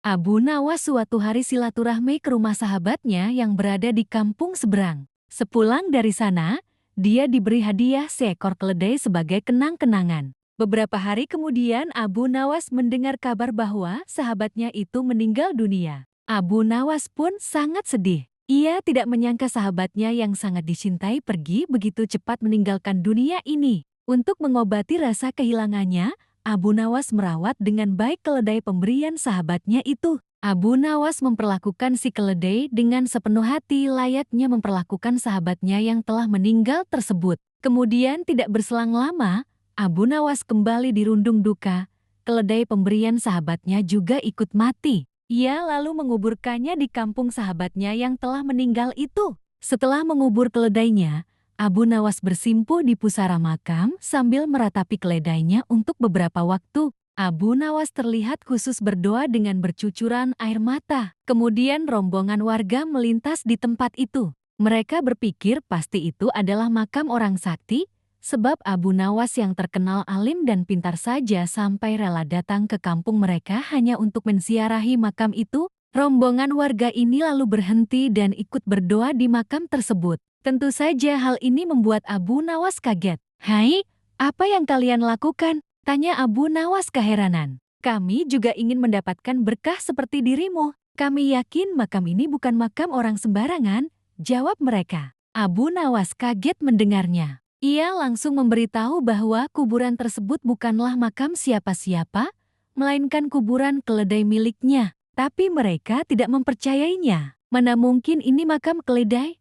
Abu Nawas suatu hari silaturahmi ke rumah sahabatnya yang berada di kampung seberang. Sepulang dari sana, dia diberi hadiah seekor keledai sebagai kenang-kenangan. Beberapa hari kemudian Abu Nawas mendengar kabar bahwa sahabatnya itu meninggal dunia. Abu Nawas pun sangat sedih. Ia tidak menyangka sahabatnya yang sangat dicintai pergi begitu cepat meninggalkan dunia ini. Untuk mengobati rasa kehilangannya, Abu Nawas merawat dengan baik keledai pemberian sahabatnya itu. Abu Nawas memperlakukan si keledai dengan sepenuh hati layaknya memperlakukan sahabatnya yang telah meninggal tersebut. Kemudian tidak berselang lama, Abu Nawas kembali dirundung duka. Keledai pemberian sahabatnya juga ikut mati. Ia lalu menguburkannya di kampung sahabatnya yang telah meninggal itu. Setelah mengubur keledainya, Abu Nawas bersimpuh di pusara makam sambil meratapi keledainya untuk beberapa waktu. Abu Nawas terlihat khusus berdoa dengan bercucuran air mata. Kemudian rombongan warga melintas di tempat itu. Mereka berpikir pasti itu adalah makam orang sakti, sebab Abu Nawas yang terkenal alim dan pintar saja sampai rela datang ke kampung mereka hanya untuk menziarahi makam itu. Rombongan warga ini lalu berhenti dan ikut berdoa di makam tersebut. Tentu saja hal ini membuat Abu Nawas kaget. "Hai, apa yang kalian lakukan?" tanya Abu Nawas keheranan. "Kami juga ingin mendapatkan berkah seperti dirimu. Kami yakin makam ini bukan makam orang sembarangan," jawab mereka. Abu Nawas kaget mendengarnya. Ia langsung memberitahu bahwa kuburan tersebut bukanlah makam siapa-siapa, melainkan kuburan keledai miliknya. Tapi mereka tidak mempercayainya. "Mana mungkin ini makam keledai?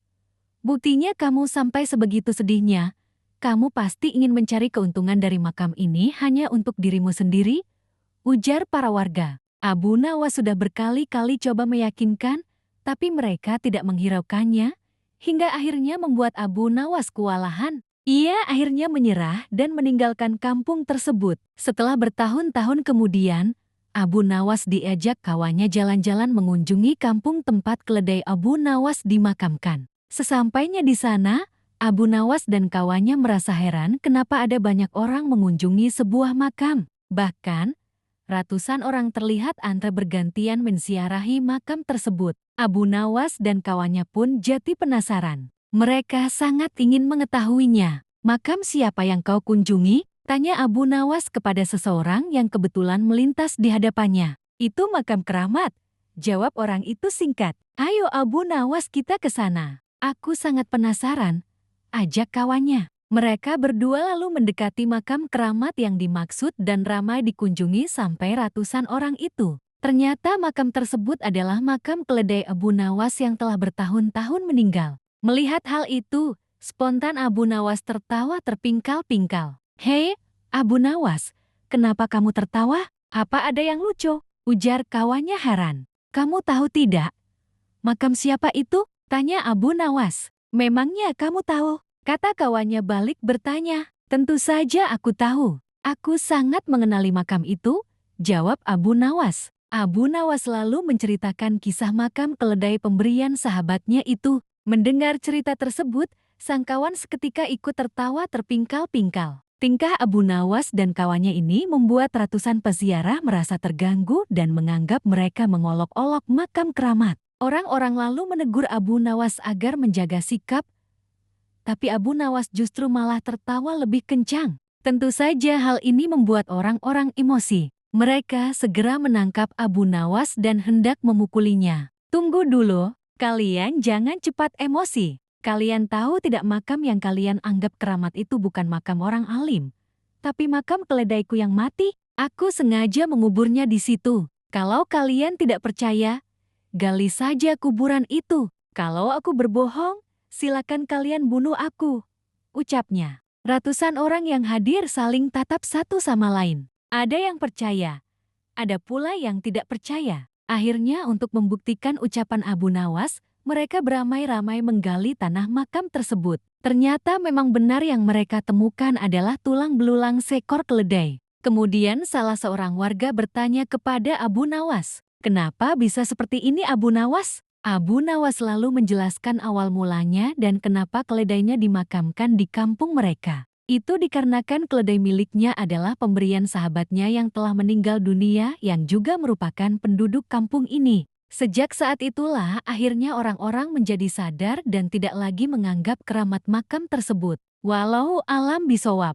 Buktinya kamu sampai sebegitu sedihnya. Kamu pasti ingin mencari keuntungan dari makam ini hanya untuk dirimu sendiri," ujar para warga. Abu Nawas sudah berkali-kali coba meyakinkan, tapi mereka tidak menghiraukannya, hingga akhirnya membuat Abu Nawas kewalahan. Ia akhirnya menyerah dan meninggalkan kampung tersebut. Setelah bertahun-tahun kemudian, Abu Nawas diajak kawannya jalan-jalan mengunjungi kampung tempat keledai Abu Nawas dimakamkan. Sesampainya di sana, Abu Nawas dan kawannya merasa heran kenapa ada banyak orang mengunjungi sebuah makam. Bahkan, ratusan orang terlihat antre bergantian menziarahi makam tersebut. Abu Nawas dan kawannya pun jadi penasaran. Mereka sangat ingin mengetahuinya. "Makam siapa yang kau kunjungi?" tanya Abu Nawas kepada seseorang yang kebetulan melintas di hadapannya. "Itu makam keramat," jawab orang itu singkat. "Ayo Abu Nawas, kita ke sana. Aku sangat penasaran," ajak kawannya. Mereka berdua lalu mendekati makam keramat yang dimaksud dan ramai dikunjungi sampai ratusan orang itu. Ternyata makam tersebut adalah makam keledai Abu Nawas yang telah bertahun-tahun meninggal. Melihat hal itu, spontan Abu Nawas tertawa terpingkal-pingkal. "Hei, Abu Nawas, kenapa kamu tertawa? Apa ada yang lucu?" ujar kawannya heran. "Kamu tahu tidak? Makam siapa itu?" tanya Abu Nawas. "Memangnya kamu tahu?" kata kawannya balik bertanya. "Tentu saja aku tahu. Aku sangat mengenali makam itu," jawab Abu Nawas. Abu Nawas lalu menceritakan kisah makam keledai pemberian sahabatnya itu. Mendengar cerita tersebut, sang kawan seketika ikut tertawa terpingkal-pingkal. Tingkah Abu Nawas dan kawannya ini membuat ratusan peziarah merasa terganggu dan menganggap mereka mengolok-olok makam keramat. Orang-orang lalu menegur Abu Nawas agar menjaga sikap, tapi Abu Nawas justru malah tertawa lebih kencang. Tentu saja hal ini membuat orang-orang emosi. Mereka segera menangkap Abu Nawas dan hendak memukulinya. "Tunggu dulu, kalian jangan cepat emosi. Kalian tahu tidak makam yang kalian anggap keramat itu bukan makam orang alim, tapi makam keledaiku yang mati. Aku sengaja menguburnya di situ. Kalau kalian tidak percaya, gali saja kuburan itu. Kalau aku berbohong, silakan kalian bunuh aku," ucapnya. Ratusan orang yang hadir saling tatap satu sama lain. Ada yang percaya, ada pula yang tidak percaya. Akhirnya untuk membuktikan ucapan Abu Nawas, mereka beramai-ramai menggali tanah makam tersebut. Ternyata memang benar yang mereka temukan adalah tulang belulang seekor keledai. Kemudian salah seorang warga bertanya kepada Abu Nawas, "Kenapa bisa seperti ini Abu Nawas?" Abu Nawas lalu menjelaskan awal mulanya dan kenapa keledainya dimakamkan di kampung mereka. Itu dikarenakan keledai miliknya adalah pemberian sahabatnya yang telah meninggal dunia yang juga merupakan penduduk kampung ini. Sejak saat itulah akhirnya orang-orang menjadi sadar dan tidak lagi menganggap keramat makam tersebut. Walau alam bisawab.